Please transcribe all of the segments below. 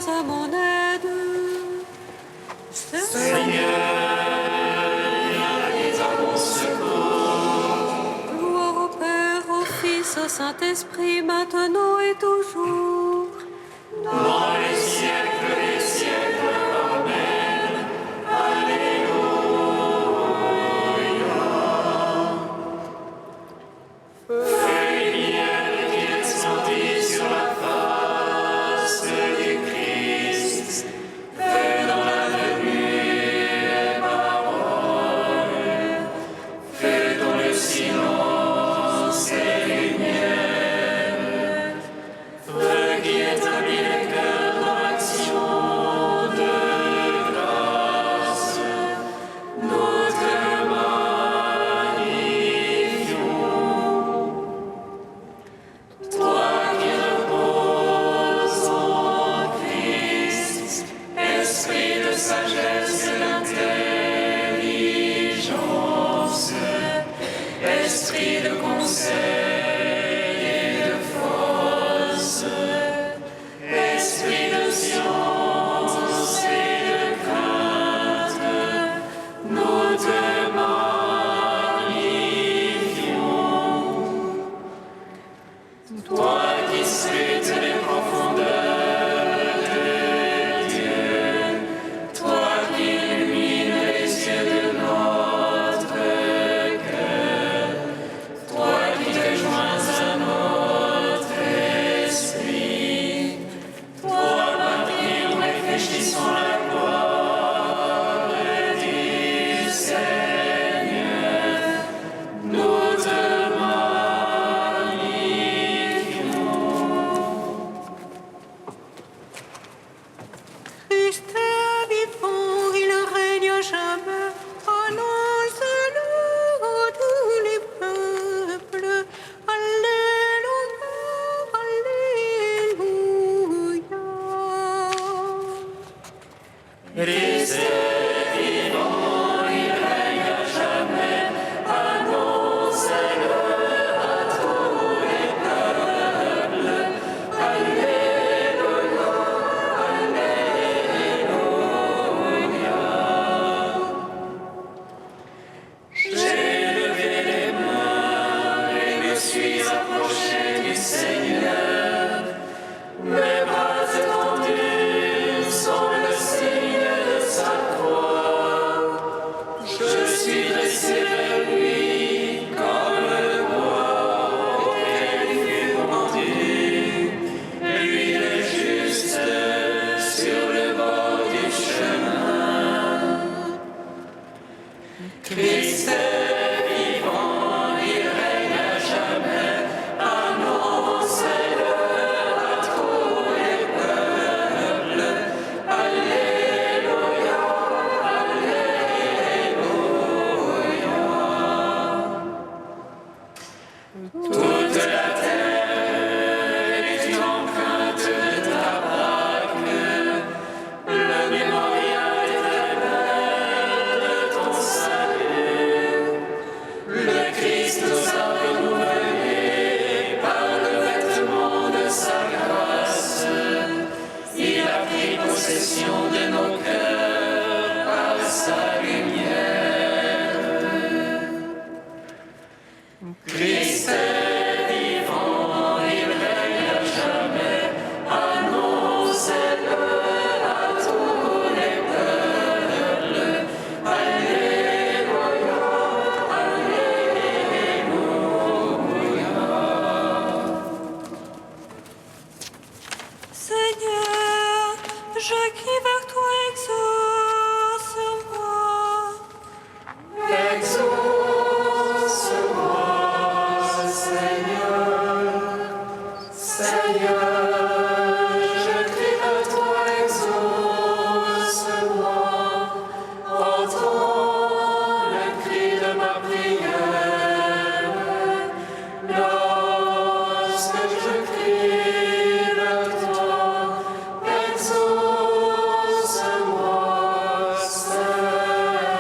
viens à mon aide. Seigneur, viens à mon secours. Gloire au Père, au Fils, au Saint-Esprit, maintenant et toujours. Dans les siècles des siècles. Amen. Alléluia. Feuille miel qui descendit sur la face du Christ, feu dans la venue et parole, feu dans le silence et lumière, feu qui établit le cœur dans l'action de grâce, nous te magnifions. Toi qui reposes en Christ, esprit de sagesse et d'intelligence, esprit de conseil et de force, esprit de science et de crainte, nous te magnifions. Toi qui scrutes les profondeurs de Dieu, toi qui illumines les yeux de notre cœur, toi qui te joins à notre esprit, toi par qui nous réfléchissons la gloire du Seigneur, nous te magnifions. Christ est vivant, il règne à jamais. Annonce-le à tous les peuples. Alléluia, Alléluia. Christ est vivant, il règne à jamais, annoncez-le à tous les peuples. Alléluia, Alléluia. J'ai levé les mains et me suis approché du Seigneur. Mes bras étendus sont le signe de sa croix. Je suis dressé vers lui comme le bois auquel il fut pendu. Lui le juste sur le bord du chemin. Christ est vivant, il règne à jamais. Annoncez-le à tous les peuples. Alléluia, Alléluia. Toute la terre est une empreinte de ta braque. Le mémorial éternel de ton salut. Le Christ nous a renouvelés par le vêtement de sa grâce. Il a pris possession de nos cœurs par sa lumière. Christ est vivant, il règne à jamais. Annoncez-le à tous les peuples. Alléluia, Alléluia. Seigneur, je crie vers toi, exauce-moi. Exauce-moi, Seigneur. Seigneur, je crie à toi, exauce-moi. Entends le cri de ma prière. Lorsque je crie vers toi, exauce-moi, Seigneur.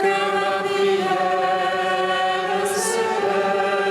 Que ma prière s'élève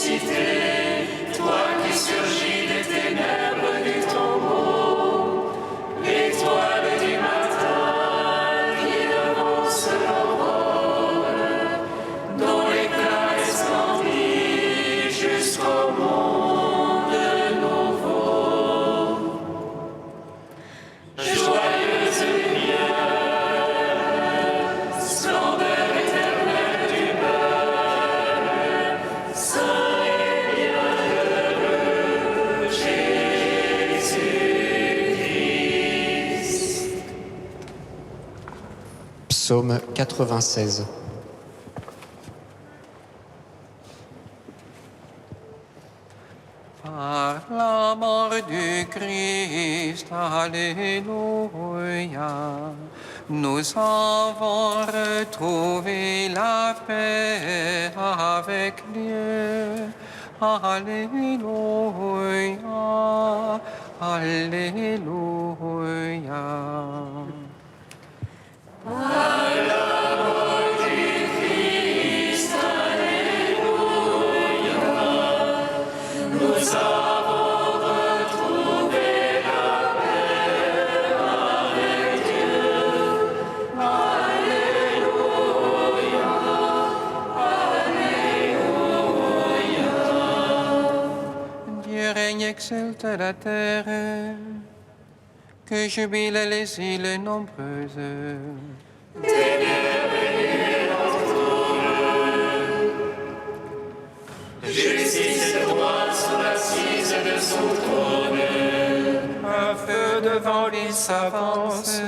ressuscité, toi qui surgis des ténèbres du tombeau, l'étoile du matin qui devance l'aurore, dont l'éclat resplendit jusqu'au monde nouveau. Joyeuse lumière, splendeur éternelle du beurre, saint et bienheureux Jésus-Christ. Psaume 96. Par la mort du Christ, Alléluia, nous avons retrouvé la paix avec Dieu. Alléluia, Alléluia. Nous avons retrouvé la paix avec Dieu. Alléluia, Alléluia. Dieu règne, exulte la terre, que jubilent les îles nombreuses. Justice et droit sont l'assise de son trône. Un feu devant lui s'avance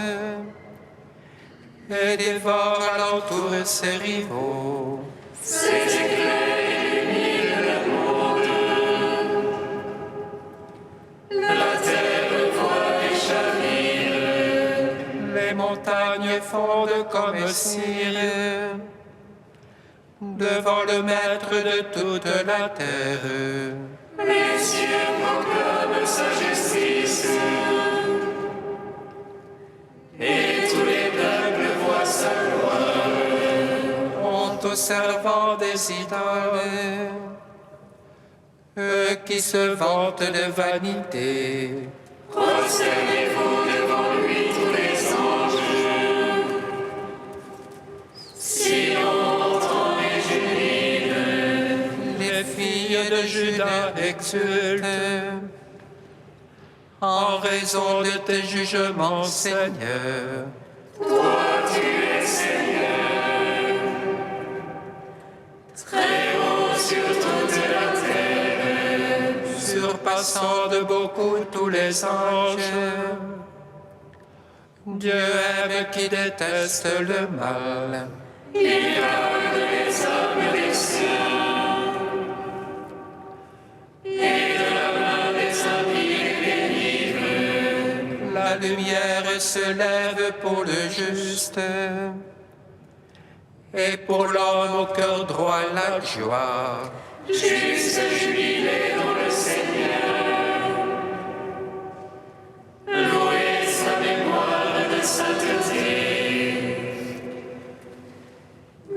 et dévore alentour ses rivaux. Ses éclairs illuminent le monde. La terre voit et chavire. Les montagnes fondent comme cire devant le maître de toute la terre. Les cieux proclament sa justice. Et tous les peuples voient sa gloire. Honte aux servants des idoles, eux qui se vantent de vanité. Prosternez-vous devant lui tous les anges. Sion entend et jubile. Les filles de Juda exultent en raison de tes jugements, Seigneur. Toi tu es Seigneur, très haut sur toute la terre. Surpassant de beaucoup tous les anges, Dieu aime qui déteste le mal. Il garde les âmes des siens, et de la main des impies les délivre. La lumière se lève pour le juste, et pour l'homme au cœur droit la joie. Juste jubilé dans le Seigneur, louez sa mémoire de sainteté.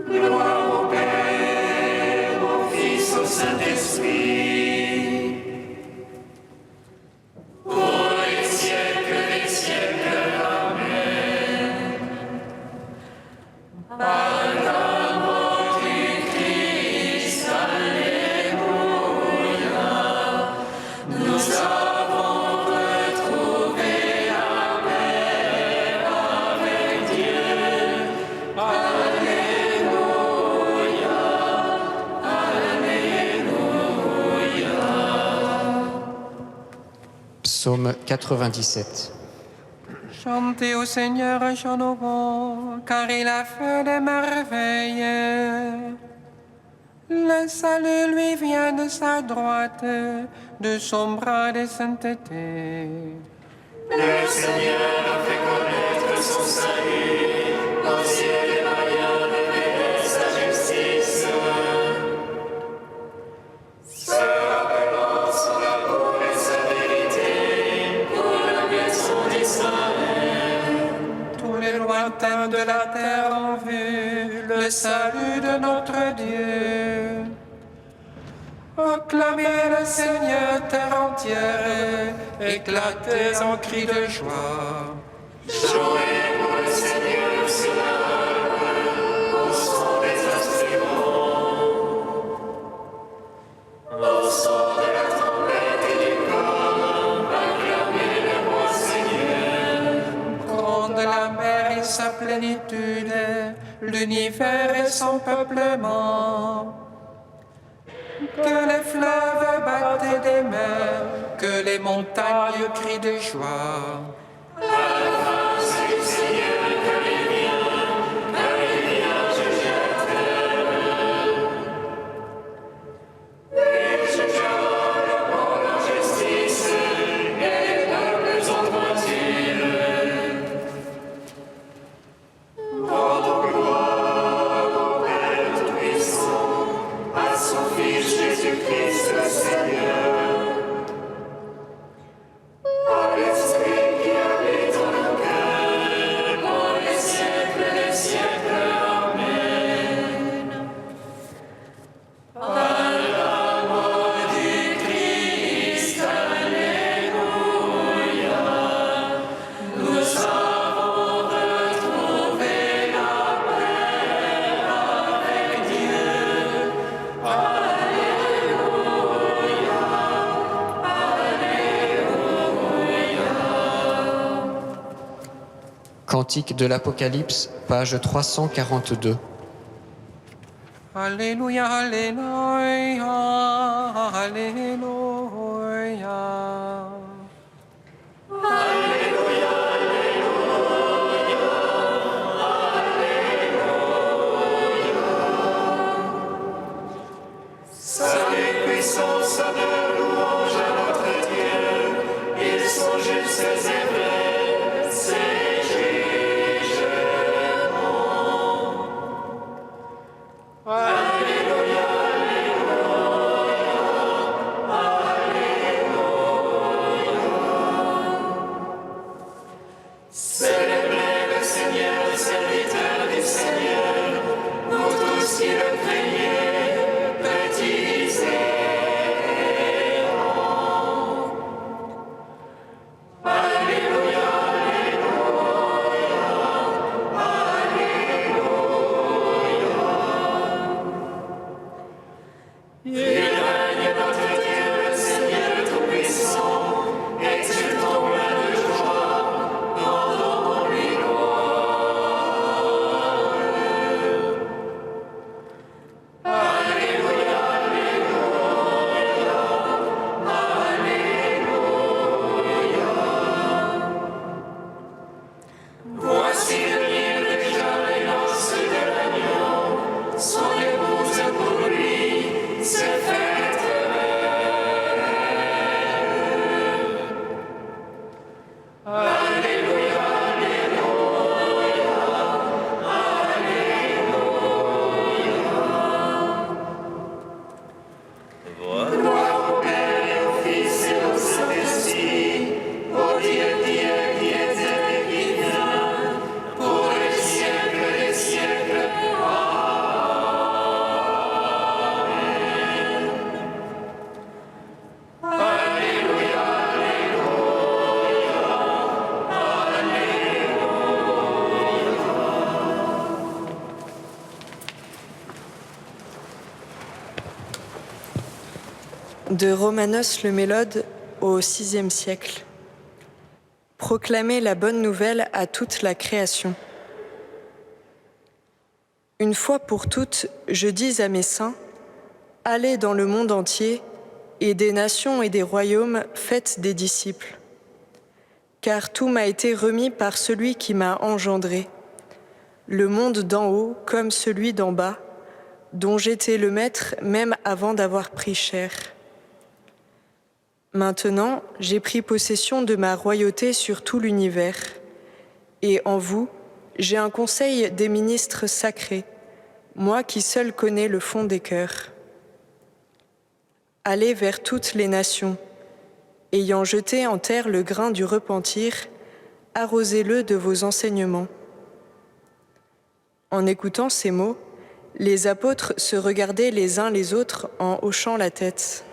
Gloire au Père, au Fils, au Saint-Esprit, pour les siècles des siècles. Amen. Par la mort du Christ, Alléluia, nous avons retrouvé la paix avec Dieu. Alléluia, Alléluia. Psaume 97. Chantez au Seigneur un chant nouveau, car il a fait des merveilles. Le salut lui vient de sa droite, de son bras de sainteté. Le Seigneur a fait connaître son salut, aux yeux des païens révélait sa justice. Se rappelant son amour et sa vérité, pour la maison d'Israël. Tous les lointains de la terre ont vu le salut de notre Dieu. Acclamez le Seigneur, terre entière, éclatez en cris de joie. Jouez pour le Seigneur sur la harpe, au son des instruments, au son de la trompette et du corps, acclamez le roi Seigneur. Grande la mer et sa plénitude, l'univers et son peuplement. Que les fleuves battent des mains, que les montagnes crient de joie. Jésus-Christ le Seigneur, par l'Esprit qui habite en nos cœurs, pour les siècles des siècles. Amen. Par la mort du Christ, Alléluia, nous avons retrouvé la paix avec Dieu. Cantique de l'Apocalypse, page 342. Alléluia, Alléluia, Alléluia. Salut, puissance, honneur, louange à notre Dieu. Ils sont justes et vrais, ses jugements. Alléluia, célébrez le Seigneur, les serviteurs du Seigneur, vous tous qui le craignez, petits et grands. Alléluia, il règne notre Dieu, le Seigneur Tout-Puissant, exultons plein de joie, rendons-lui gloire. Alléluia, voici venir déjà les noces de l'agneau, son épouse pour lui, c'est fête. Alléluia, gloire au Père et au Fils et au Saint-Esprit, au Dieu qui est et qui vient, pour les siècles des siècles. Amen. Alléluia, De Romanos le Mélode au VIe siècle. Proclamer la bonne nouvelle à toute la création. Une fois pour toutes, je dis à mes saints, allez dans le monde entier, et des nations et des royaumes faites des disciples. Car tout m'a été remis par celui qui m'a engendré, le monde d'en haut comme celui d'en bas, dont j'étais le maître même avant d'avoir pris chair. Maintenant, j'ai pris possession de ma royauté sur tout l'univers, et en vous, j'ai un conseil des ministres sacrés, moi qui seul connais le fond des cœurs. Allez vers toutes les nations, ayant jeté en terre le grain du repentir, arrosez-le de vos enseignements. En écoutant ces mots, Les apôtres se regardaient les uns les autres en hochant la tête.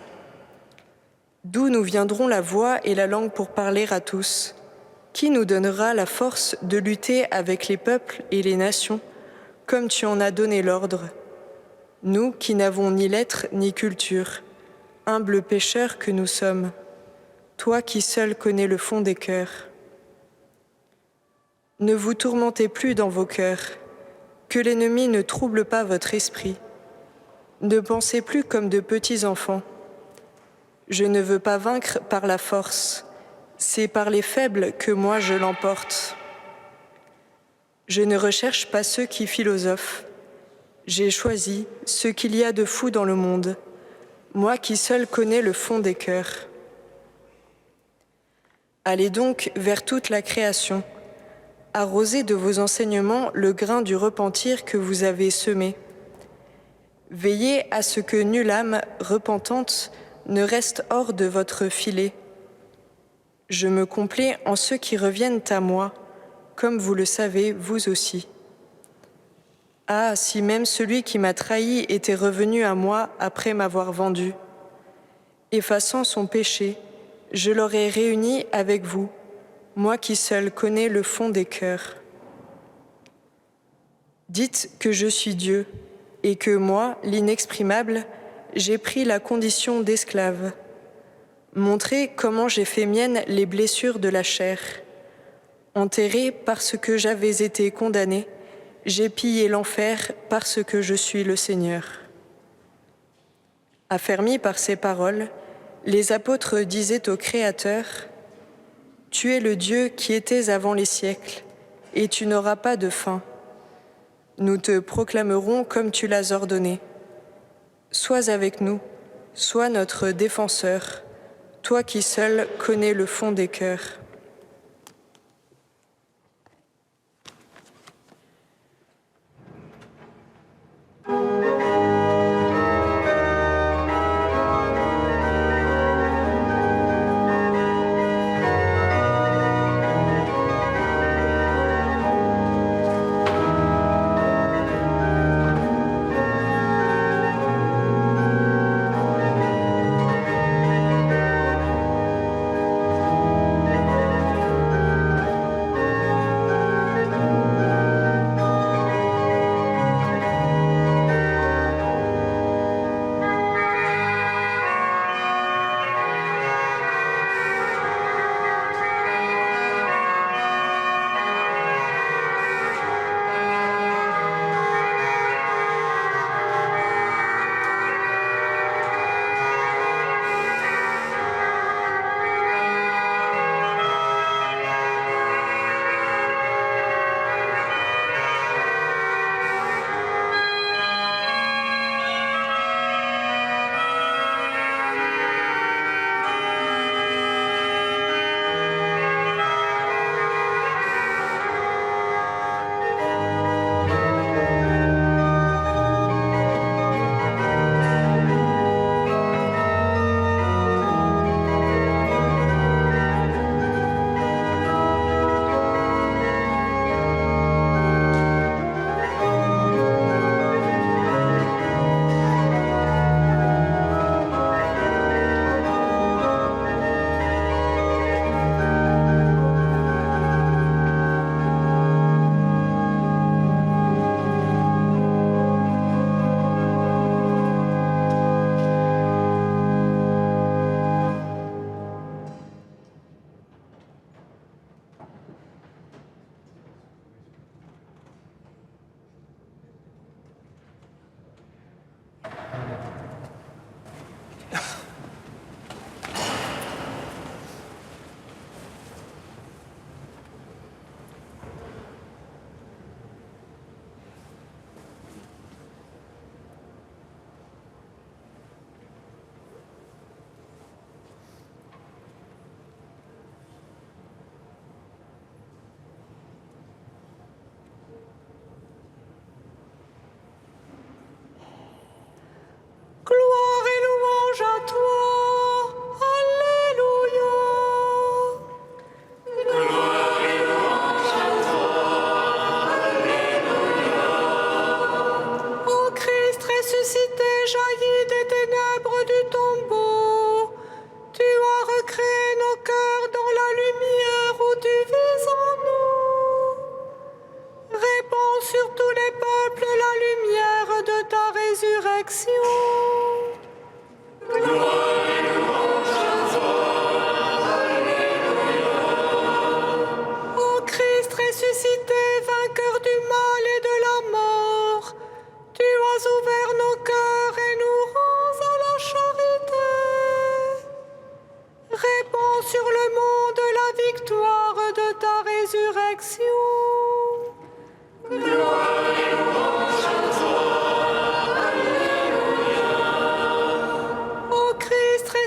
D'où nous viendront la voix et la langue pour parler à tous? Qui nous donnera la force de lutter avec les peuples et les nations, comme tu en as donné l'ordre? Nous qui n'avons ni lettres ni culture, humbles pécheurs que nous sommes, toi qui seul connais le fond des cœurs. Ne vous tourmentez plus dans vos cœurs, que l'ennemi ne trouble pas votre esprit. Ne pensez plus comme de petits enfants. Je ne veux pas vaincre par la force, c'est par les faibles que moi je l'emporte. Je ne recherche pas ceux qui philosophent. J'ai choisi ce qu'il y a de fou dans le monde, moi qui seul connais le fond des cœurs. Allez donc vers toute la création, arrosez de vos enseignements le grain du repentir que vous avez semé. Veillez à ce que nulle âme repentante ne reste hors de votre filet. Je me complais en ceux qui reviennent à moi, comme vous le savez, vous aussi. Ah, si même celui qui m'a trahi était revenu à moi après m'avoir vendu. Effaçant son péché, je l'aurais réuni avec vous, moi qui seul connais le fond des cœurs. Dites que je suis Dieu, et que moi, l'inexprimable, j'ai pris la condition d'esclave. Montrez comment j'ai fait mienne les blessures de la chair. Enterré parce que j'avais été condamné, j'ai pillé l'enfer parce que je suis le Seigneur. Affermis par ces paroles, les apôtres disaient au Créateur, « Tu es le Dieu qui étais avant les siècles, et tu n'auras pas de fin. Nous te proclamerons comme tu l'as ordonné. Sois avec nous, sois notre défenseur, toi qui seul connais le fond des cœurs. »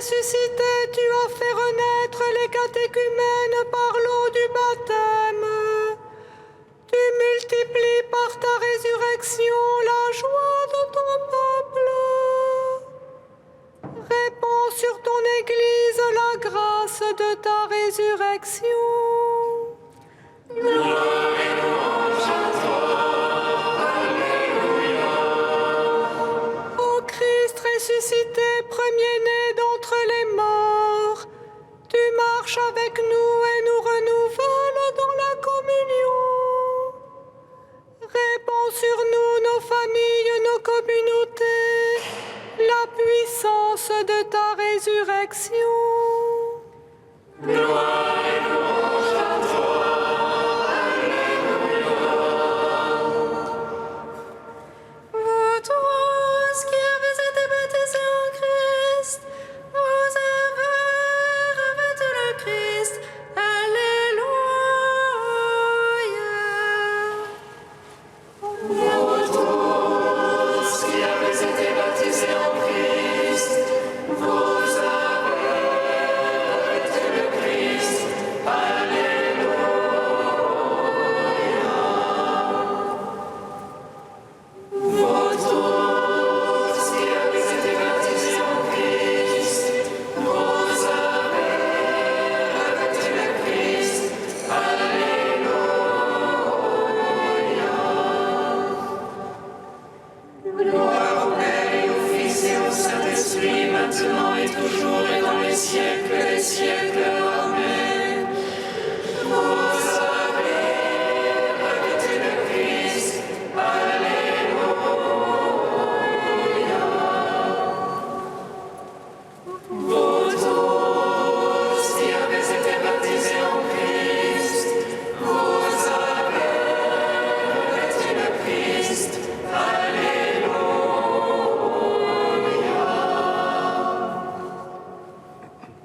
ressuscité, tu as fait renaître les catéchumènes par l'eau du baptême. Tu multiplies par ta résurrection la joie de ton peuple. Répands sur ton Église la grâce de ta résurrection. Gloire et louange à toi. Alléluia. Ô Christ ressuscité, premier-né d'entre les morts, tu marches avec nous et nous renouvelles dans la communion. Répands sur nous, nos familles, nos communautés, la puissance de ta résurrection. Gloire et louange à toi. Alléluia. Vous tous qui avez été baptisés en Christ, vous avez revêtu le Christ. Alléluia. Vous tous qui avez été baptisés en Christ, vous avez revêtu le Christ. Alléluia. Vous tous qui avez été baptisés en Christ, vous avez revêtu le Christ. Alléluia. Gloire au Père et au Fils et au Saint-Esprit, maintenant et toujours et dans les siècles des siècles. Amen. Vous avez revêtu le Christ. Alléluia. Vous tous qui avez été baptisés en Christ, vous avez revêtu le Christ.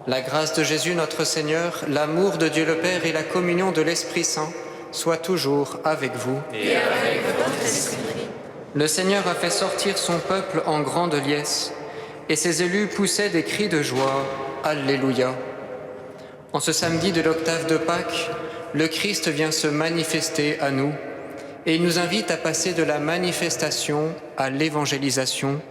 La grâce de Jésus notre Seigneur, l'amour de Dieu le Père et la communion de l'Esprit Saint soient toujours avec vous. Et avec votre esprit. Le Seigneur a fait sortir son peuple en grande liesse, et ses élus poussaient des cris de joie. Alléluia. En ce samedi de l'octave de Pâques, le Christ vient se manifester à nous, et il nous invite à passer de la manifestation à l'évangélisation.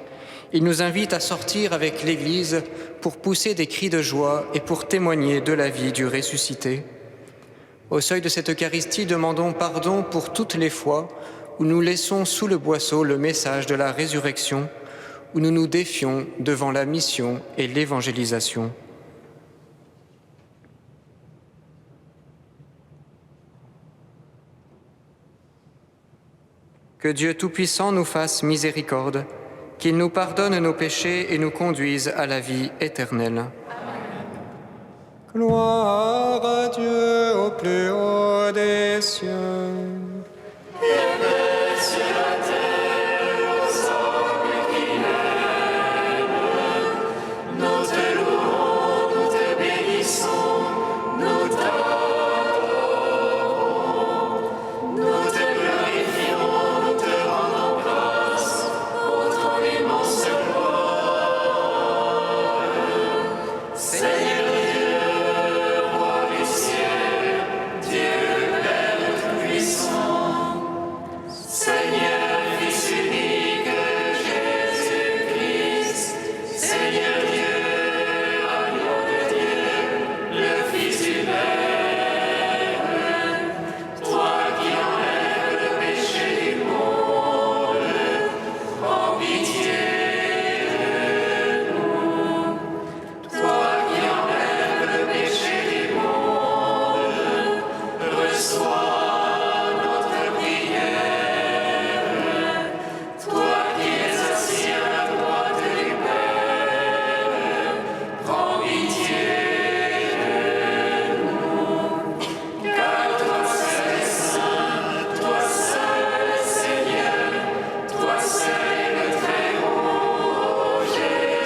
Il nous invite à sortir avec l'Église pour pousser des cris de joie et pour témoigner de la vie du ressuscité. Au seuil de cette Eucharistie, demandons pardon pour toutes les fois où nous laissons sous le boisseau le message de la résurrection, où nous nous défions devant la mission et l'évangélisation. Que Dieu Tout-Puissant nous fasse miséricorde, qu'il nous pardonne nos péchés et nous conduise à la vie éternelle. Gloire à Dieu au plus haut des cieux. Nous te louons, nous te bénissons, nous t'adorons, nous te glorifions, nous te rendons grâce pour ton immense gloire. Seigneur Dieu, roi du ciel, Dieu Père tout-puissant, Seigneur Fils unique Jésus-Christ, Seigneur Dieu, agneau de Dieu, le Fils du Père, toi qui enlèves le péché du monde, prends pitié de nous. Toi qui enlèves le péché du monde, reçois notre prière. Toi qui es assis à la droite du Père, prends pitié de nous. Car toi seul es saint, toi seul es Seigneur, toi seul es le Très-Haut,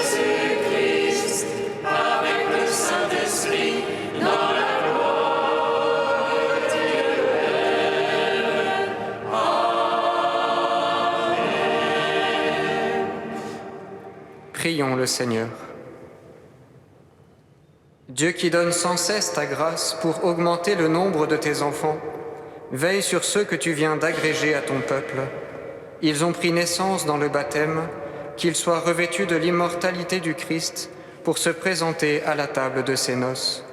Jésus-Christ, avec le Saint-Esprit, dans la gloire de Dieu Père. Prions le Seigneur. Dieu qui donne sans cesse ta grâce pour augmenter le nombre de tes enfants, veille sur ceux que tu viens d'agréger à ton peuple. Ils ont pris naissance dans le baptême, qu'ils soient revêtus de l'immortalité du Christ pour se présenter à la table de ses noces.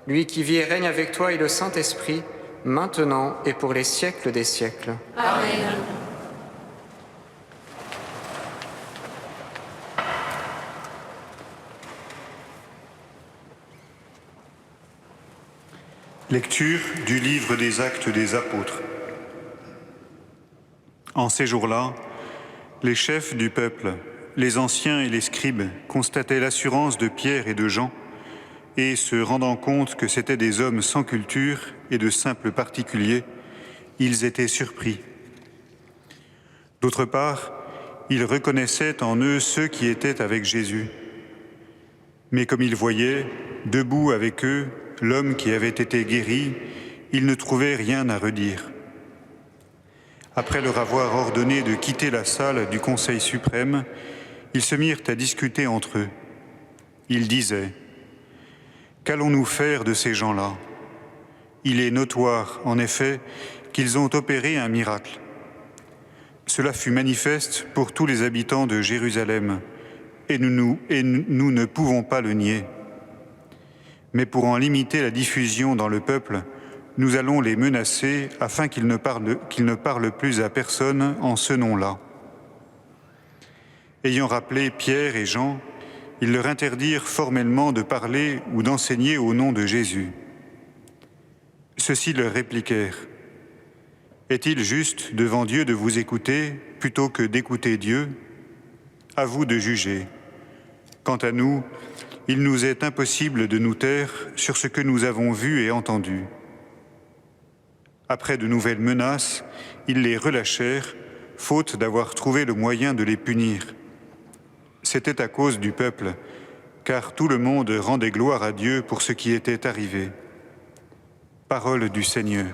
Lui qui vit et règne avec toi et le Saint-Esprit, maintenant et pour les siècles des siècles. Amen. Lecture du livre des Actes des Apôtres. En ces jours-là, les chefs du peuple, les anciens et les scribes constataient l'assurance de Pierre et de Jean et, se rendant compte que c'étaient des hommes sans culture et de simples particuliers, ils étaient surpris. D'autre part, ils reconnaissaient en eux ceux qui étaient avec Jésus. Mais comme ils voyaient, debout avec eux, l'homme qui avait été guéri, ils ne trouvaient rien à redire. Après leur avoir ordonné de quitter la salle du Conseil suprême, ils se mirent à discuter entre eux. Ils disaient : « Qu'allons-nous faire de ces gens-là ? Il est notoire, en effet, qu'ils ont opéré un miracle. Cela fut manifeste pour tous les habitants de Jérusalem, et nous ne pouvons pas le nier. Mais pour en limiter la diffusion dans le peuple, nous allons les menacer afin qu'ils ne parlent plus à personne en ce nom-là. » Ayant rappelé Pierre et Jean, ils leur interdirent formellement de parler ou d'enseigner au nom de Jésus. Ceux-ci leur répliquèrent : « Est-il juste devant Dieu de vous écouter plutôt que d'écouter Dieu ? À vous de juger. Quant à nous, il nous est impossible de nous taire sur ce que nous avons vu et entendu. » Après de nouvelles menaces, ils les relâchèrent, faute d'avoir trouvé le moyen de les punir. C'était à cause du peuple, car tout le monde rendait gloire à Dieu pour ce qui était arrivé. Parole du Seigneur.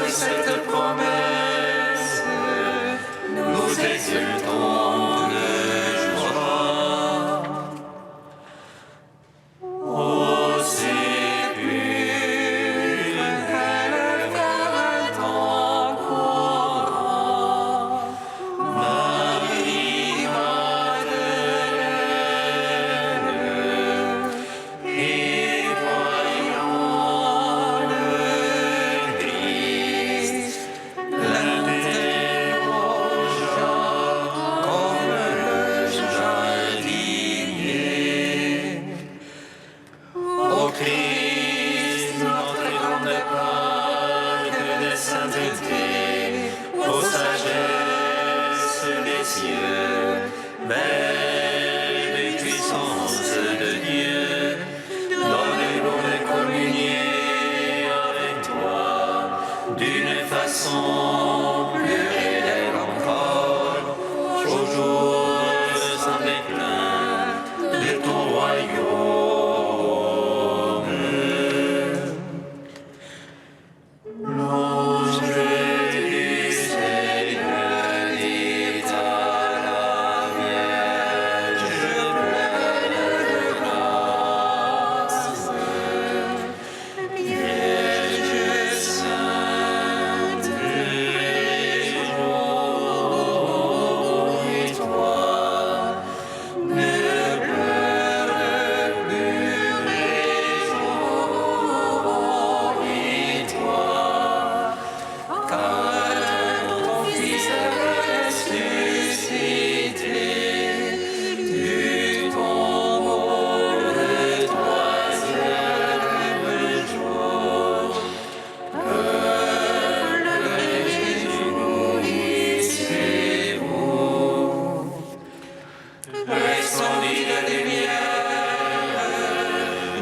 cette promesse, nous exultons de joie. Au sépulcre, elle vint en courant, Marie Madeleine, et voyant le Christ, l'interrogea comme le jardinier. Ô Christ, notre grande Pâque de sainteté, ô sagesse des cieux, belle et puissance de Dieu, donne-nous de communier avec toi d'une façon plus réelle encore, au jour sans déclin de ton royaume. L'ange du Seigneur dit à la Vierge pleine de grâce, Vierge sainte, réjouis-toi, ne pleure plus, réjouis-toi, car ton Fils est ressuscité du tombeau le troisième jour. Peuple, réjouissez-vous. Resplendis de lumière,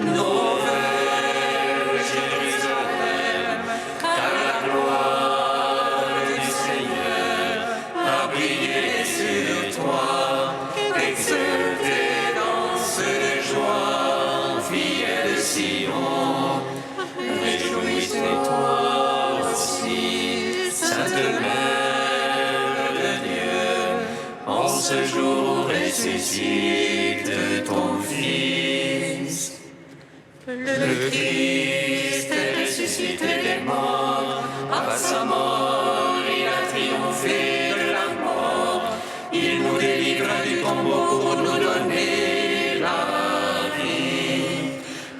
nouvelle Jérusalem, car la gloire du Seigneur a brillé sur toi. Exultez, danse de joie, fille de Sion. Réjouissez-toi aussi, Sainte Mère de Dieu, en ce jour où ressuscite ton Fils. Le Christ est ressuscité des morts, à sa mort il a triomphé de la mort. Il nous délivre du tombeau pour nous donner la vie.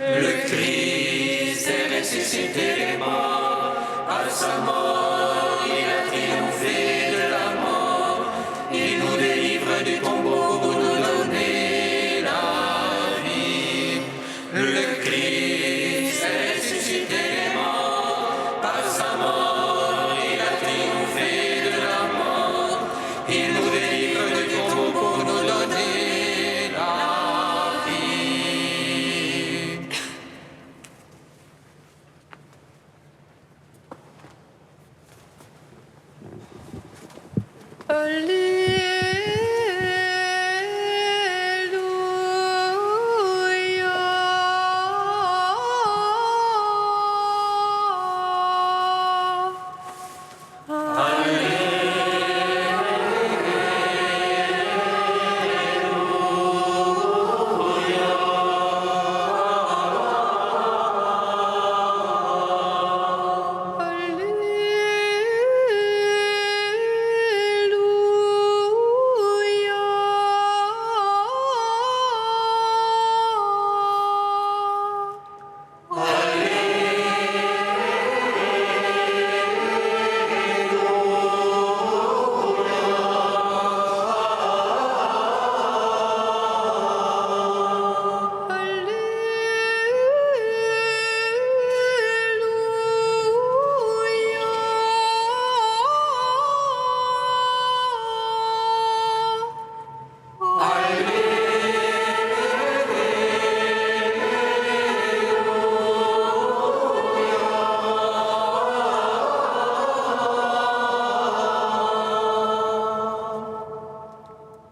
Le Christ est ressuscité des morts, à sa mort il a triomphé de la mort. Il nous délivre du tombeau pour nous donner la vie. Le Christ est ressuscité des morts, par sa mort il a triomphé de la mort. Il nous délivre du tombeau pour nous donner la vie.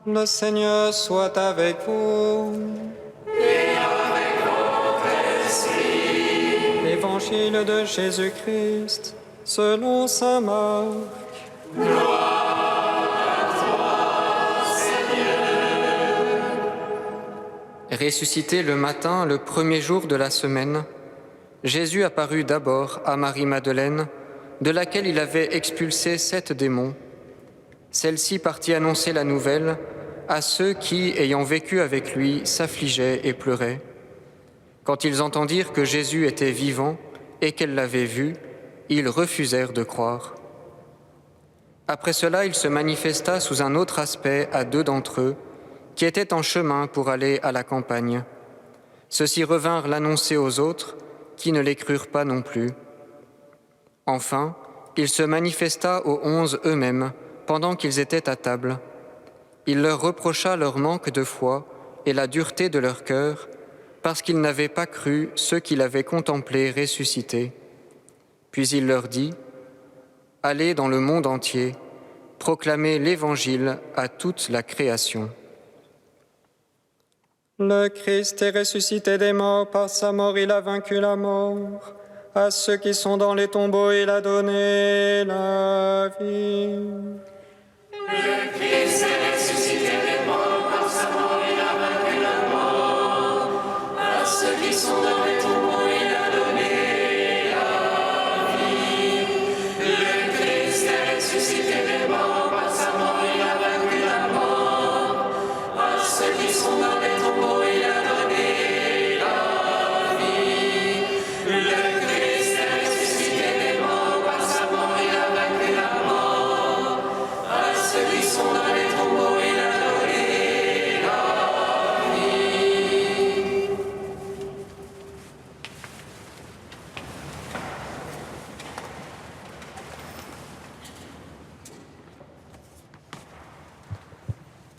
Le Seigneur soit avec vous. Et avec votre esprit. Évangile de Jésus-Christ Selon saint Marc. Ressuscité le matin, le premier jour de la semaine, Jésus apparut d'abord à Marie-Madeleine, de laquelle il avait expulsé 7 démons. Celle-ci partit annoncer la nouvelle à ceux qui, ayant vécu avec lui, s'affligeaient et pleuraient. Quand ils entendirent que Jésus était vivant et qu'elle l'avait vu, ils refusèrent de croire. Après cela, il se manifesta sous un autre aspect à 2 d'entre eux, qui étaient en chemin pour aller à la campagne. Ceux-ci revinrent l'annoncer aux autres, qui ne les crurent pas non plus. Enfin, il se manifesta aux 11 eux-mêmes, pendant qu'ils étaient à table. Il leur reprocha leur manque de foi et la dureté de leur cœur, parce qu'ils n'avaient pas cru ceux qu'il avait contemplés ressuscités. Puis il leur dit : « Allez dans le monde entier, proclamez l'Évangile à toute la création. » Le Christ est ressuscité des morts, par sa mort il a vaincu la mort. À ceux qui sont dans les tombeaux, il a donné la vie. Le Christ est ressuscité des morts, par sa mort il a vaincu la mort. À ceux qui sont dans les tombeaux, il a donné la vie. Le Christ est ressuscité des morts, par sa mort il a vaincu la mort. À ceux qui sont dans les tombeaux, il a donné la vie. Le Christ est ressuscité des morts, par sa mort il a vaincu la mort. À ceux qui sont dans les tombeaux, il a donné la vie.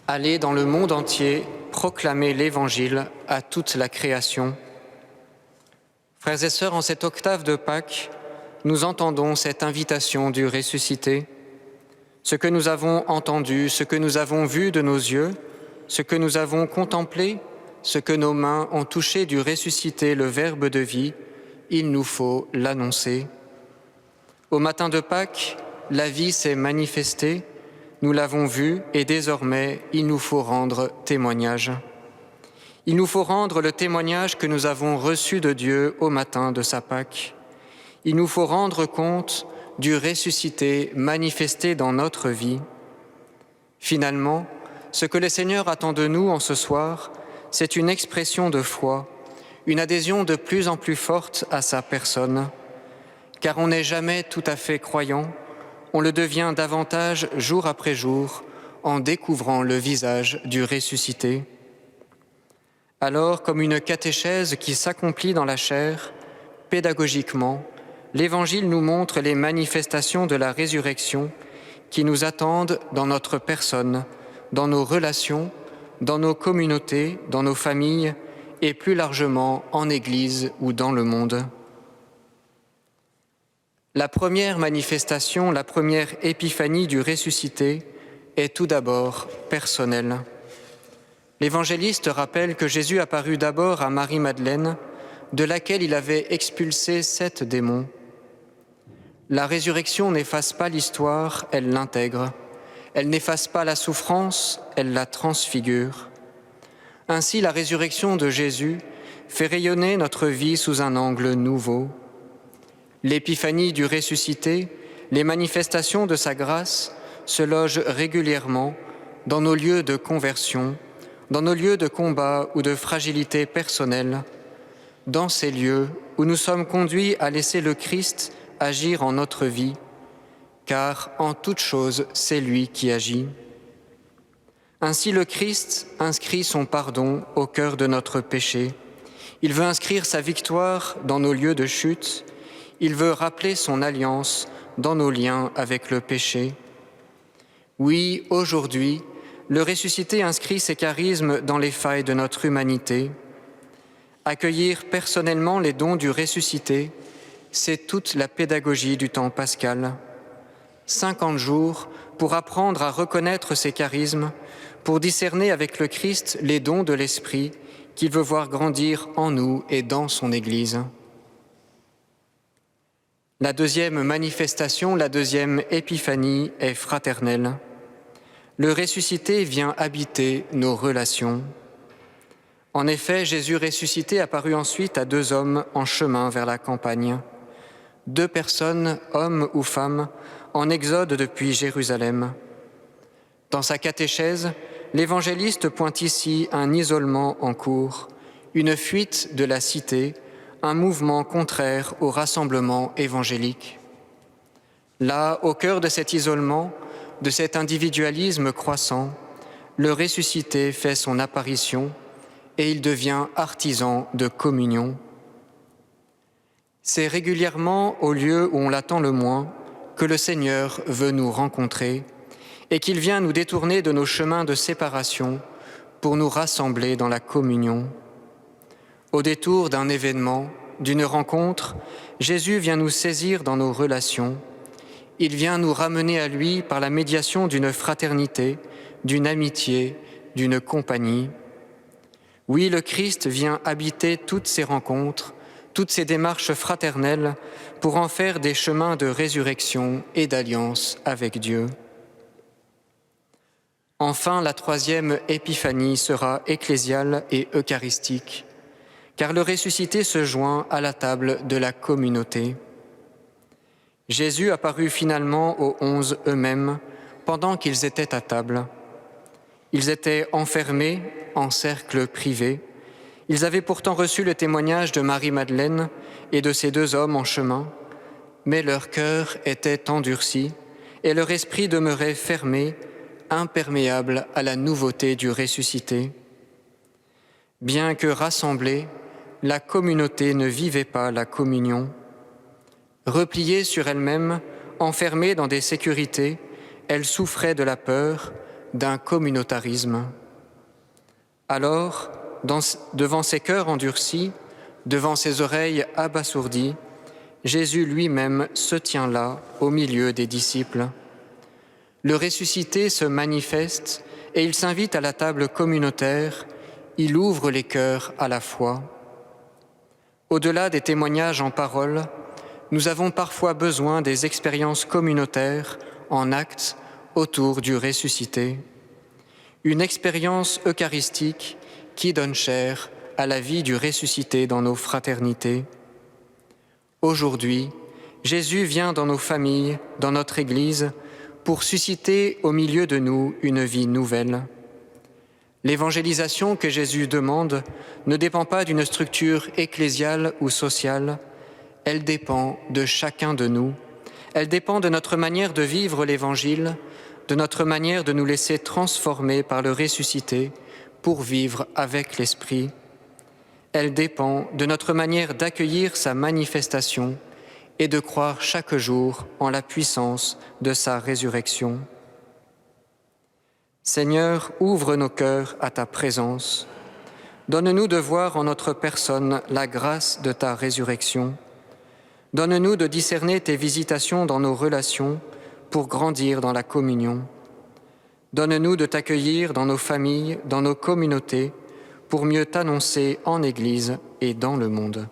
Allez dans le monde entier, proclamer l'Évangile à toute la création. Frères et sœurs, en cette octave de Pâques, nous entendons cette invitation du ressuscité. Ce que nous avons entendu, ce que nous avons vu de nos yeux, ce que nous avons contemplé, ce que nos mains ont touché du ressuscité, le Verbe de vie, il nous faut l'annoncer. Au matin de Pâques, la vie s'est manifestée, nous l'avons vue et désormais, il nous faut rendre témoignage. Il nous faut rendre le témoignage que nous avons reçu de Dieu au matin de sa Pâque. Il nous faut rendre compte du ressuscité manifesté dans notre vie. Finalement, ce que le Seigneur attend de nous en ce soir, c'est une expression de foi, une adhésion de plus en plus forte à sa personne. Car on n'est jamais tout à fait croyant, on le devient davantage jour après jour en découvrant le visage du ressuscité. Alors, comme une catéchèse qui s'accomplit dans la chair, pédagogiquement, l'Évangile nous montre les manifestations de la résurrection qui nous attendent dans notre personne, dans nos relations, dans nos communautés, dans nos familles et plus largement en Église ou dans le monde. La première manifestation, la première épiphanie du ressuscité est tout d'abord personnelle. L'évangéliste rappelle que Jésus apparut d'abord à Marie-Madeleine, de laquelle il avait expulsé 7 démons. La résurrection n'efface pas l'histoire, elle l'intègre. Elle n'efface pas la souffrance, elle la transfigure. Ainsi, la résurrection de Jésus fait rayonner notre vie sous un angle nouveau. L'épiphanie du ressuscité, les manifestations de sa grâce se logent régulièrement dans nos lieux de conversion, dans nos lieux de combat ou de fragilité personnelle, dans ces lieux où nous sommes conduits à laisser le Christ agir en notre vie, car en toute chose, c'est lui qui agit. Ainsi, le Christ inscrit son pardon au cœur de notre péché. Il veut inscrire sa victoire dans nos lieux de chute. Il veut rappeler son alliance dans nos liens avec le péché. Oui, aujourd'hui, le ressuscité inscrit ses charismes dans les failles de notre humanité. Accueillir personnellement les dons du ressuscité, c'est toute la pédagogie du temps pascal. 50 jours pour apprendre à reconnaître ces charismes, pour discerner avec le Christ les dons de l'Esprit qu'il veut voir grandir en nous et dans son Église. La deuxième manifestation, la deuxième épiphanie est fraternelle. Le ressuscité vient habiter nos relations. En effet, Jésus ressuscité apparut ensuite à 2 hommes en chemin vers la campagne. 2 personnes, hommes ou femmes, en exode depuis Jérusalem. Dans sa catéchèse, l'évangéliste pointe ici un isolement en cours, une fuite de la cité, un mouvement contraire au rassemblement évangélique. Là, au cœur de cet isolement, de cet individualisme croissant, le ressuscité fait son apparition et il devient artisan de communion. C'est régulièrement au lieu où on l'attend le moins que le Seigneur veut nous rencontrer et qu'il vient nous détourner de nos chemins de séparation pour nous rassembler dans la communion. Au détour d'un événement, d'une rencontre, Jésus vient nous saisir dans nos relations. Il vient nous ramener à lui par la médiation d'une fraternité, d'une amitié, d'une compagnie. Oui, le Christ vient habiter toutes ces rencontres, toutes ces démarches fraternelles pour en faire des chemins de résurrection et d'alliance avec Dieu. Enfin, la troisième épiphanie sera ecclésiale et eucharistique, car le ressuscité se joint à la table de la communauté. Jésus apparut finalement aux 11 eux-mêmes pendant qu'ils étaient à table. Ils étaient enfermés en cercle privé. Ils avaient pourtant reçu le témoignage de Marie-Madeleine et de ces 2 hommes en chemin, mais leur cœur était endurci et leur esprit demeurait fermé, imperméable à la nouveauté du ressuscité. Bien que rassemblée, la communauté ne vivait pas la communion. Repliée sur elle-même, enfermée dans des sécurités, elle souffrait de la peur, d'un communautarisme. Alors, devant ces cœurs endurcis, devant ces oreilles abasourdies, Jésus lui-même se tient là, au milieu des disciples. Le ressuscité se manifeste et il s'invite à la table communautaire, il ouvre les cœurs à la foi. Au-delà des témoignages en paroles, nous avons parfois besoin des expériences communautaires en actes autour du ressuscité. Une expérience eucharistique qui donne chair à la vie du ressuscité dans nos fraternités. Aujourd'hui, Jésus vient dans nos familles, dans notre Église, pour susciter au milieu de nous une vie nouvelle. L'évangélisation que Jésus demande ne dépend pas d'une structure ecclésiale ou sociale, elle dépend de chacun de nous. Elle dépend de notre manière de vivre l'Évangile, de notre manière de nous laisser transformer par le ressuscité pour vivre avec l'Esprit. Elle dépend de notre manière d'accueillir sa manifestation et de croire chaque jour en la puissance de sa résurrection. Seigneur, ouvre nos cœurs à ta présence. Donne-nous de voir en notre personne la grâce de ta résurrection. Donne-nous de discerner tes visitations dans nos relations pour grandir dans la communion. Donne-nous de t'accueillir dans nos familles, dans nos communautés, pour mieux t'annoncer en Église et dans le monde.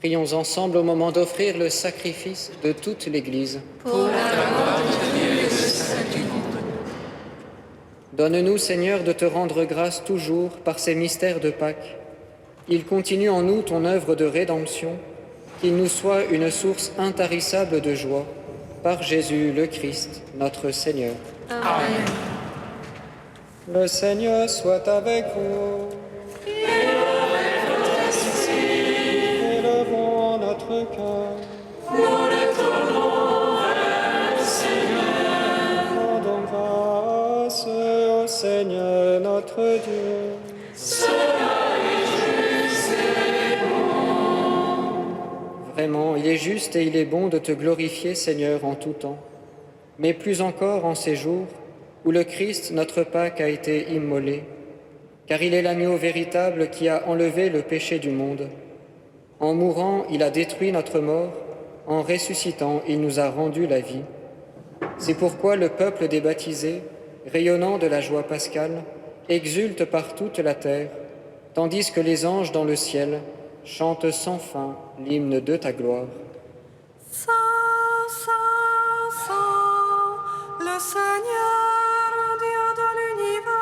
Prions ensemble au moment d'offrir le sacrifice de toute l'Église. Pour la gloire de Dieu et le salut du monde. Donne-nous, Seigneur, de te rendre grâce toujours par ces mystères de Pâques. Il continue en nous ton œuvre de rédemption, qu'il nous soit une source intarissable de joie, par Jésus le Christ, notre Seigneur. Amen. Le Seigneur soit avec vous. Élevons notre cœur. Nous le tournons vers le Seigneur. Rendons grâce au Seigneur notre Dieu. Cela est juste et bon. Vraiment, il est juste et il est bon de te glorifier, Seigneur, en tout temps, mais plus encore en ces jours où le Christ, notre Pâque, a été immolé, car il est l'agneau véritable qui a enlevé le péché du monde. En mourant, il a détruit notre mort, en ressuscitant, il nous a rendu la vie. C'est pourquoi le peuple des baptisés, rayonnant de la joie pascale, exulte par toute la terre, tandis que les anges dans le ciel chantent sans fin l'hymne de ta gloire. Saint, Saint, Saint, le Seigneur, Dieu de l'univers.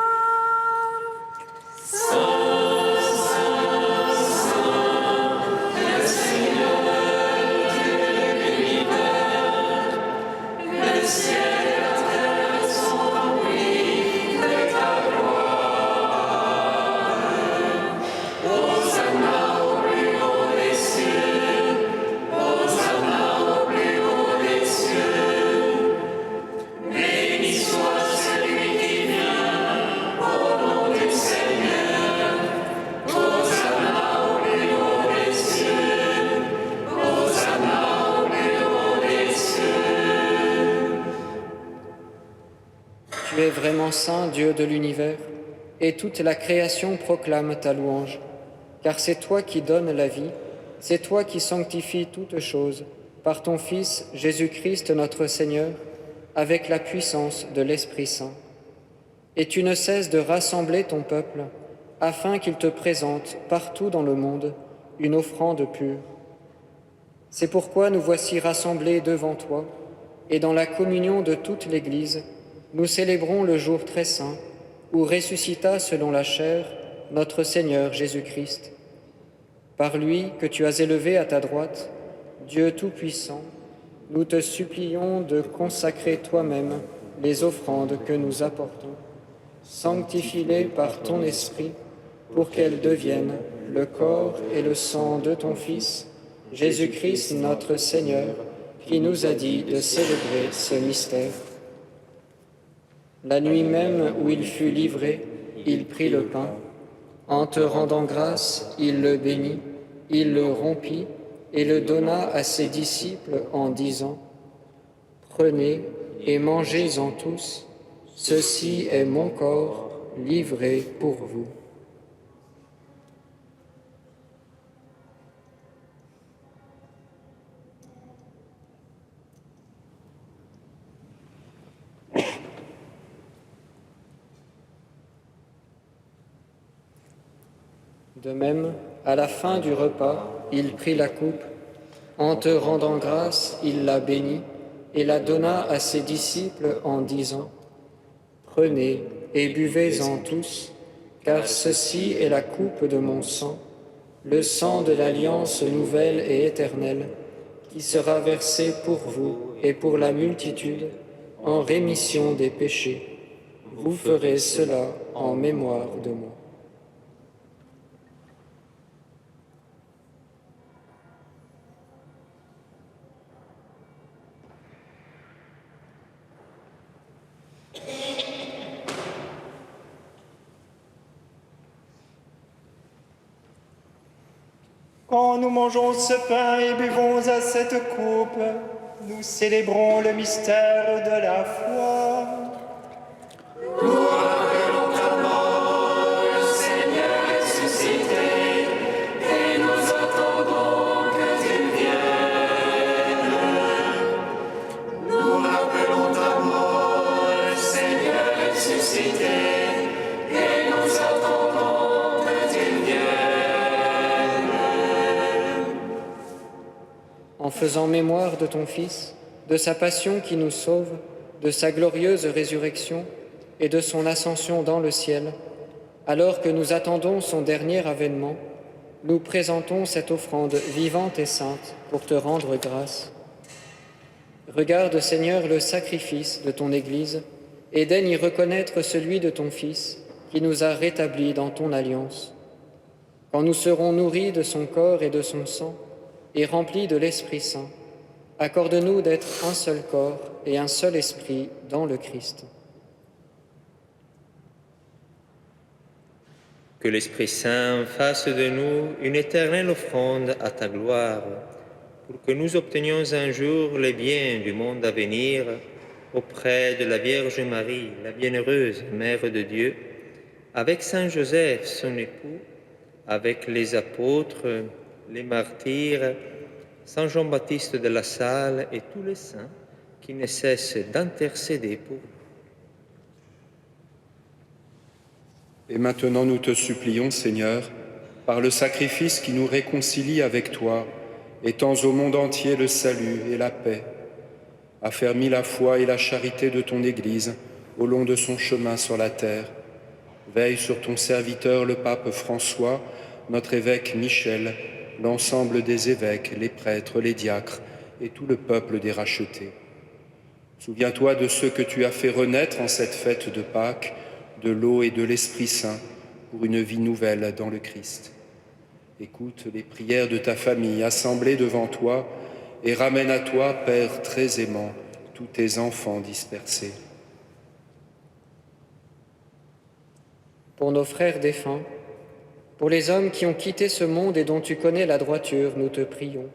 Le ciel et la terre sont remplis de ta gloire. Hosanna au plus haut des cieux. Hosanna au plus haut des cieux. Béni soit celui qui vient au nom du Seigneur. Hosanna au plus haut des cieux. Hosanna au plus haut des cieux. Tu es vraiment saint, Dieu de l'univers, et toute la création proclame ta louange. Car c'est toi qui donnes la vie, c'est toi qui sanctifies toutes choses, par ton Fils Jésus-Christ notre Seigneur, avec la puissance de l'Esprit Saint. Et tu ne cesses de rassembler ton peuple, afin qu'il te présente partout dans le monde une offrande pure. C'est pourquoi nous voici rassemblés devant toi, et dans la communion de toute l'Église, nous célébrons le jour très saint où ressuscita selon la chair notre Seigneur Jésus-Christ. Par lui que tu as élevé à ta droite, Dieu Tout-Puissant, nous te supplions de consacrer toi-même les offrandes que nous apportons. Sanctifie-les par ton Esprit pour qu'elles deviennent le corps et le sang de ton Fils, Jésus-Christ notre Seigneur, qui nous a dit de célébrer ce mystère. La nuit même où il fut livré, il prit le pain. En te rendant grâce, il le bénit, il le rompit et le donna à ses disciples en disant : « Prenez et mangez-en tous, ceci est mon corps livré pour vous. » De même, à la fin du repas, il prit la coupe. En te rendant grâce, il la bénit et la donna à ses disciples en disant : « Prenez et buvez-en tous, car ceci est la coupe de mon sang, le sang de l'alliance nouvelle et éternelle, qui sera versé pour vous et pour la multitude en rémission des péchés. Vous ferez cela en mémoire de moi. » Quand nous mangeons ce pain et buvons à cette coupe, nous célébrons le mystère de la foi. Nous rappelons ta mort, le Seigneur ressuscité, et nous attendons que tu viennes. Nous rappelons ta mort, le Seigneur ressuscité, et nous attendons que tu viennes. en faisant mémoire de ton Fils, de sa passion qui nous sauve, de sa glorieuse résurrection et de son ascension dans le ciel, alors que nous attendons son dernier avènement, nous présentons cette offrande vivante et sainte pour te rendre grâce. Regarde, Seigneur, le sacrifice de ton Église et daigne y reconnaître celui de ton Fils qui nous a rétablis dans ton alliance. Quand nous serons nourris de son corps et de son sang et remplis de l'Esprit Saint, accorde-nous d'être un seul corps et un seul esprit dans le Christ. Que l'Esprit Saint fasse de nous une éternelle offrande à ta gloire, pour que nous obtenions un jour les biens du monde à venir auprès de la Vierge Marie, la bienheureuse Mère de Dieu, avec Saint Joseph, son époux, avec les apôtres, les martyrs, Saint Jean-Baptiste de la Salle et tous les saints qui ne cessent d'intercéder pour nous. Et maintenant nous te supplions, Seigneur, par le sacrifice qui nous réconcilie avec toi, étends au monde entier le salut et la paix. Affermis la foi et la charité de ton Église au long de son chemin sur la terre. Veille sur ton serviteur le pape François, notre évêque Michel, l'ensemble des évêques, les prêtres, les diacres et tout le peuple des rachetés. Souviens-toi de ceux que tu as fait renaître en cette fête de Pâques, de l'eau et de l'Esprit Saint, pour une vie nouvelle dans le Christ. Écoute les prières de ta famille assemblée devant toi et ramène à toi, Père très aimant, tous tes enfants dispersés. Pour nos frères défunts, pour les hommes qui ont quitté ce monde et dont tu connais la droiture, nous te prions.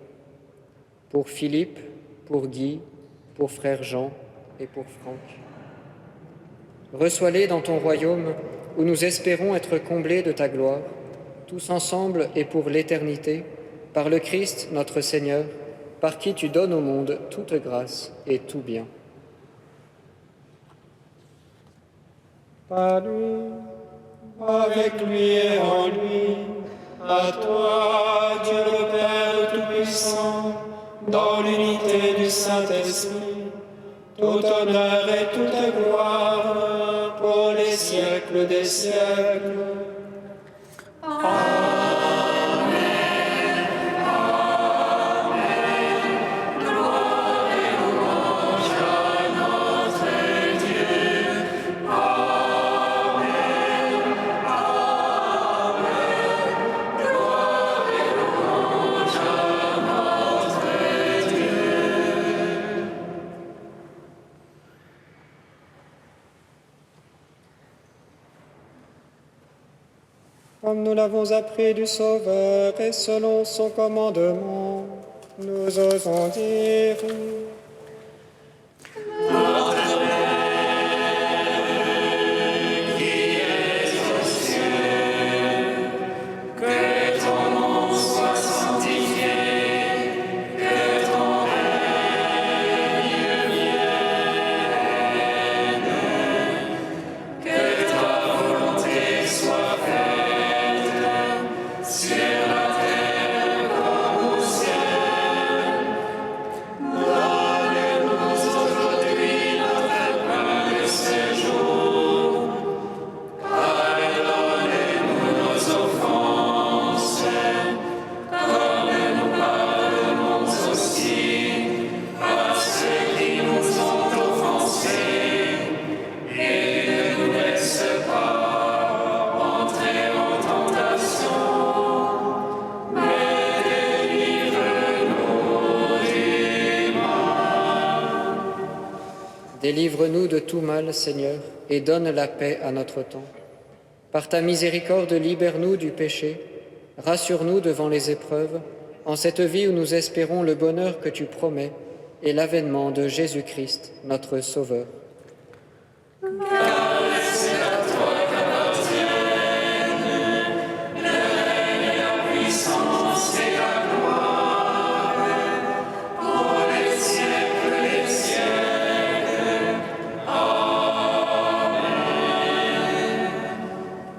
Pour Philippe, pour Guy, pour frère Jean et pour Franck. Reçois-les dans ton royaume où nous espérons être comblés de ta gloire, tous ensemble et pour l'éternité, par le Christ notre Seigneur, par qui tu donnes au monde toute grâce et tout bien. Par lui, avec lui et en lui, à toi, Dieu le Père Tout-Puissant, dans l'unité du Saint-Esprit, tout honneur et toute gloire pour les siècles des siècles. Comme nous l'avons appris du Sauveur et selon son commandement, nous osons dire: Délivre-nous de tout mal, Seigneur, et donne la paix à notre temps. Par ta miséricorde, libère-nous du péché, rassure-nous devant les épreuves, en cette vie où nous espérons le bonheur que tu promets et l'avènement de Jésus-Christ, notre Sauveur.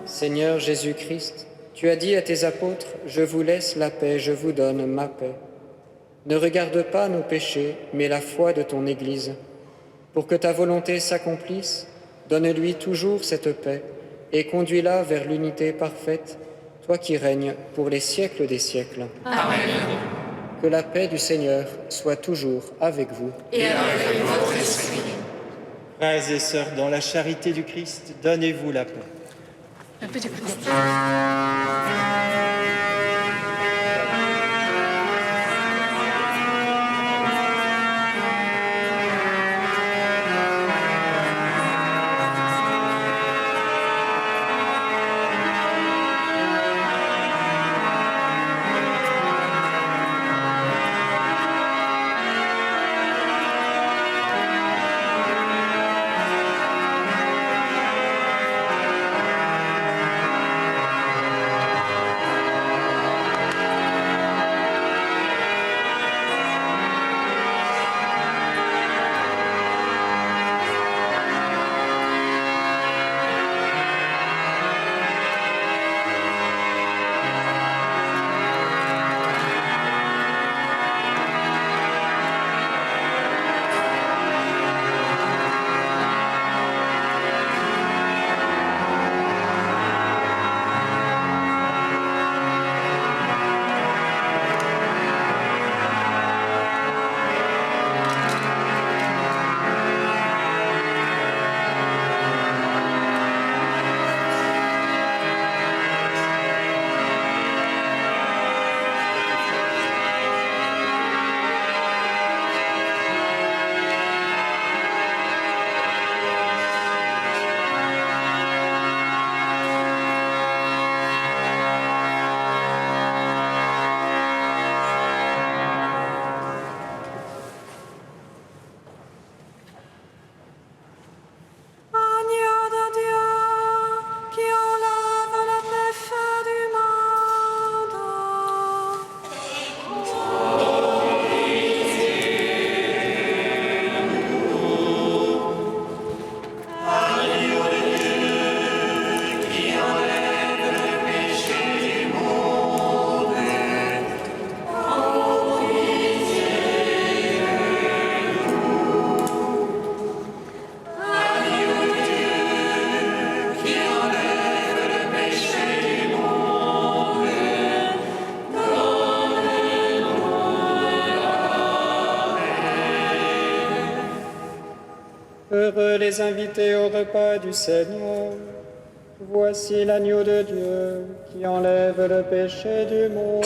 Seigneur Jésus-Christ, tu as dit à tes apôtres, « Je vous laisse la paix, je vous donne ma paix. » Ne regarde pas nos péchés, mais la foi de ton Église. Pour que ta volonté s'accomplisse, donne-lui toujours cette paix et conduis-la vers l'unité parfaite, toi qui règnes pour les siècles des siècles. Amen. Que la paix du Seigneur soit toujours avec vous. Et avec votre esprit. Frères et sœurs, dans la charité du Christ, donnez-vous la paix. La paix du Christ. Heureux les invités au repas du Seigneur. Voici l'agneau de Dieu qui enlève le péché du monde.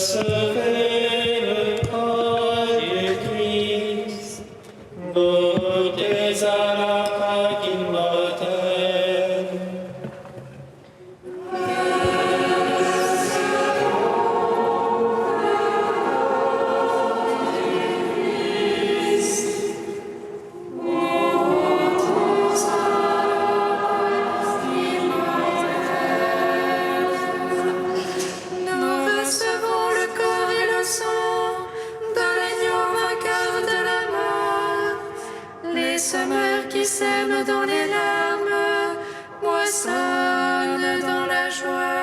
Recevez le corps du Christ, goûtez à la Pâque immortelle. Nous recevons le corps et le sang de l'agneau vainqueur de la mort. Les semeurs qui sèment dans les larmes moissonnent dans la joie.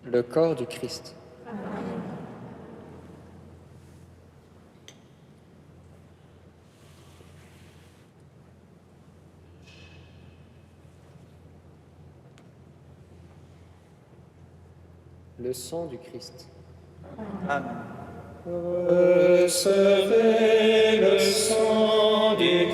Le corps du Christ. Le sang du Christ. Recevez le sang du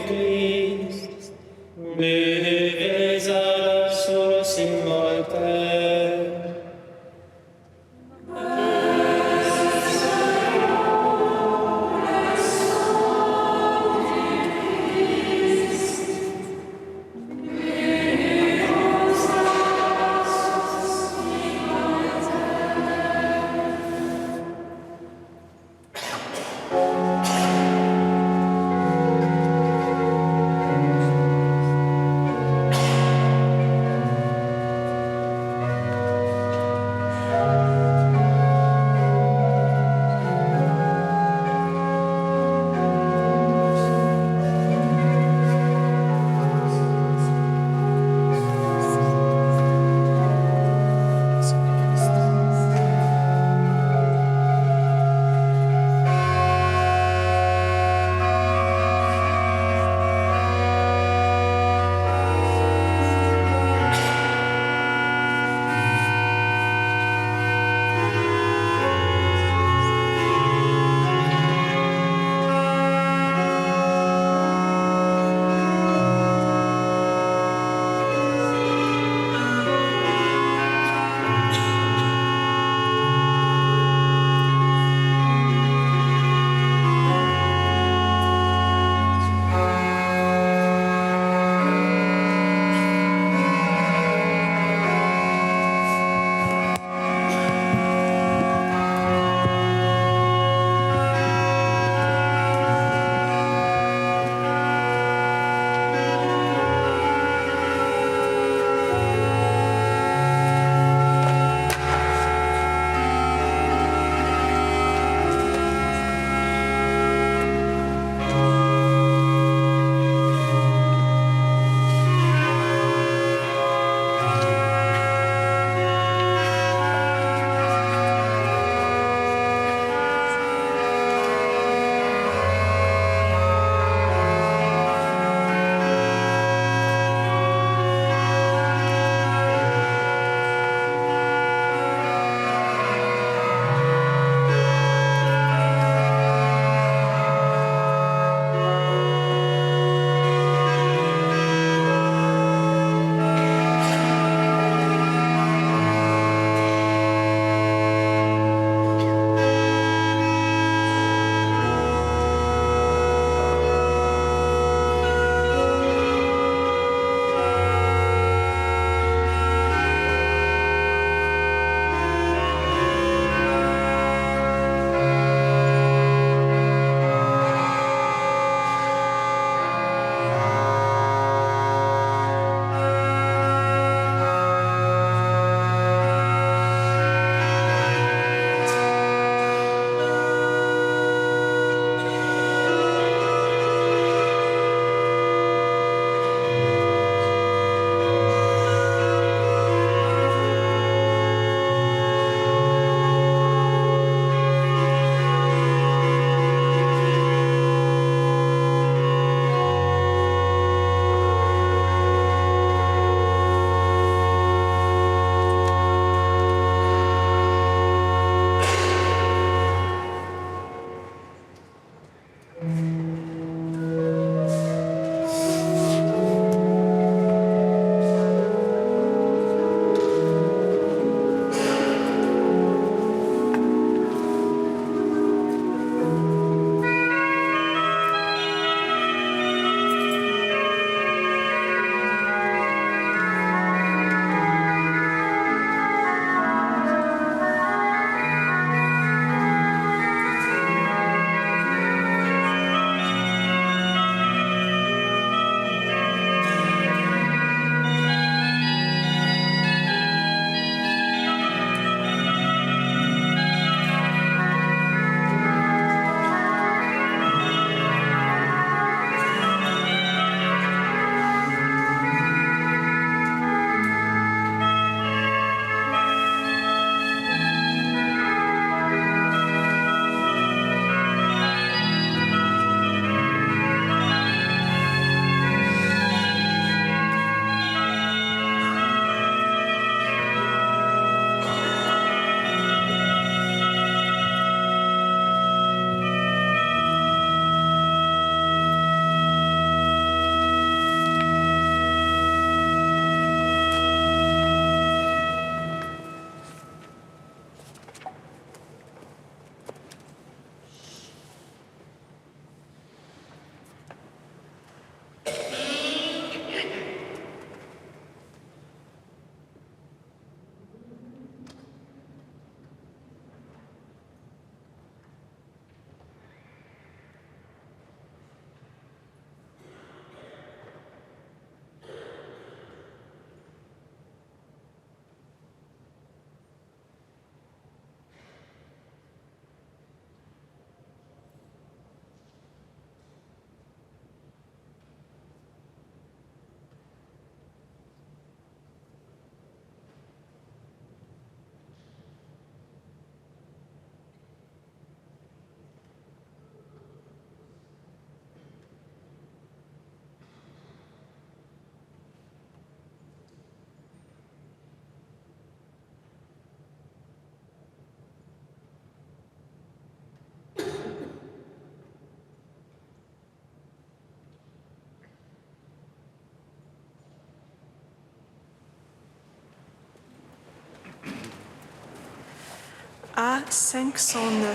A509.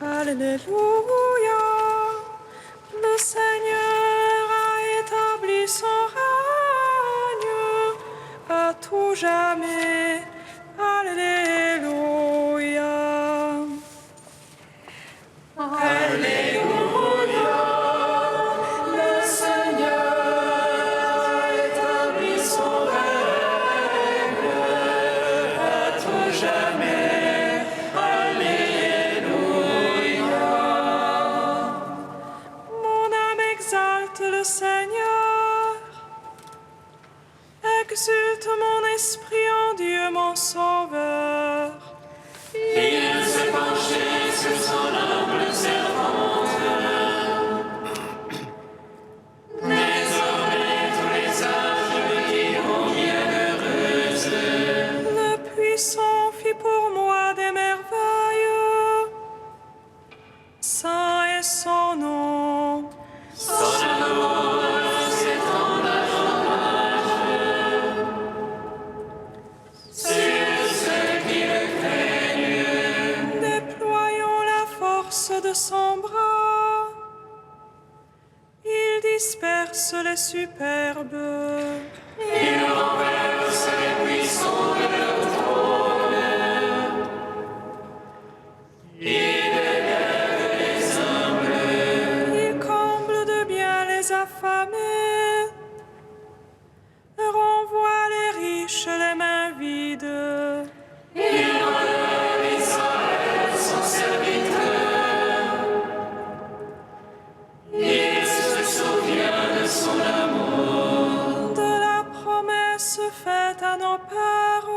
Alléluia, le Seigneur a établi son règne à tout jamais. Alléluia. Alléluia, le Seigneur a établi son règne à tout jamais. Alléluia. Mon âme exalte le Seigneur, exulte mon esprit en Dieu mon Sauveur. Il s'est penché sur son humble servante. Désormais tous les âges me diront bienheureuse. Le puissant fit pour moi des merveilles. Saint est son nom. Son amour s'étend davantage sur ceux qui le craignent. Déployons la force de son bras. Il disperse les superbes. Il renverse les puissants de leur trône. Il élève les humbles. Il comble de bien les affamés. Renvoie les riches les mains vides. Il relève Israël, son serviteur. Il se souvient de son amour. De la promesse faite à nos pères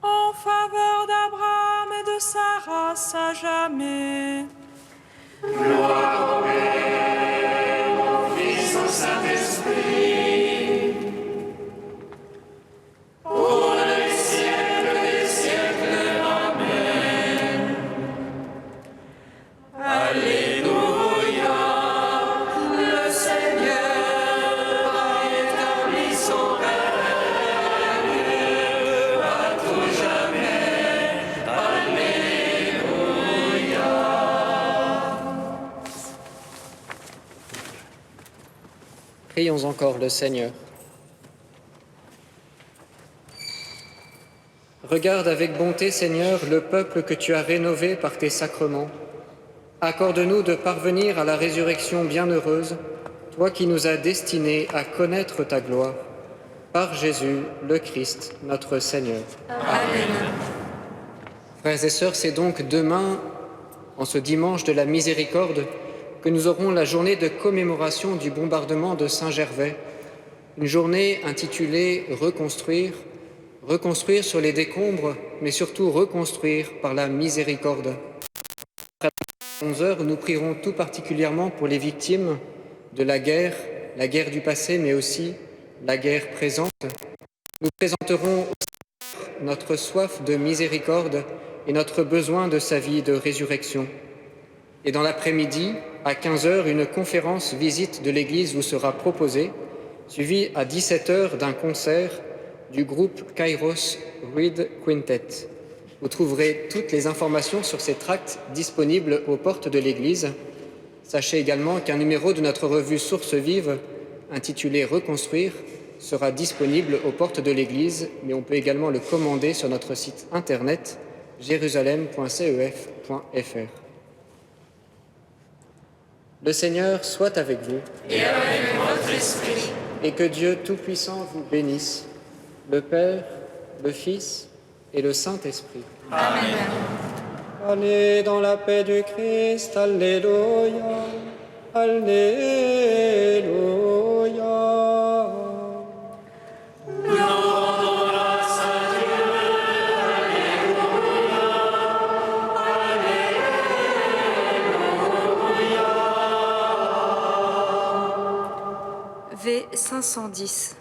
en faveur d'Abraham et de sa race à jamais. Gloire au Père, au Fils, au Saint-Esprit. Pour les siècles des siècles. Amen. Prions encore le Seigneur. Regarde avec bonté, Seigneur, le peuple que tu as rénové par tes sacrements. Accorde-nous de parvenir à la résurrection bienheureuse, toi qui nous as destinés à connaître ta gloire. Par Jésus, le Christ, notre Seigneur. Amen. Frères et sœurs, c'est donc demain, en ce dimanche de la miséricorde, que nous aurons la journée de commémoration du bombardement de Saint-Gervais, une journée intitulée « Reconstruire », reconstruire sur les décombres, mais surtout reconstruire par la miséricorde. À 11 heures, nous prierons tout particulièrement pour les victimes de la guerre du passé, mais aussi la guerre présente. Nous présenterons au Seigneur notre soif de miséricorde et notre besoin de sa vie de résurrection. Et dans l'après-midi, à 15 heures, une conférence visite de l'Église vous sera proposée, suivie à 17 heures d'un concert du groupe Kairos Reed Quintet. Vous trouverez toutes les informations sur ces tracts disponibles aux portes de l'Église. Sachez également qu'un numéro de notre revue Sources vives, intitulé Reconstruire, sera disponible aux portes de l'Église, mais on peut également le commander sur notre site internet jérusalem.cef.fr. Le Seigneur soit avec vous. Et avec votre esprit. Et que Dieu Tout-Puissant vous bénisse, le Père, le Fils et le Saint-Esprit. Amen. Allez dans la paix du Christ, Alléluia, Alléluia. Nous rendons grâce à Dieu, Alléluia, Alléluia. V 510.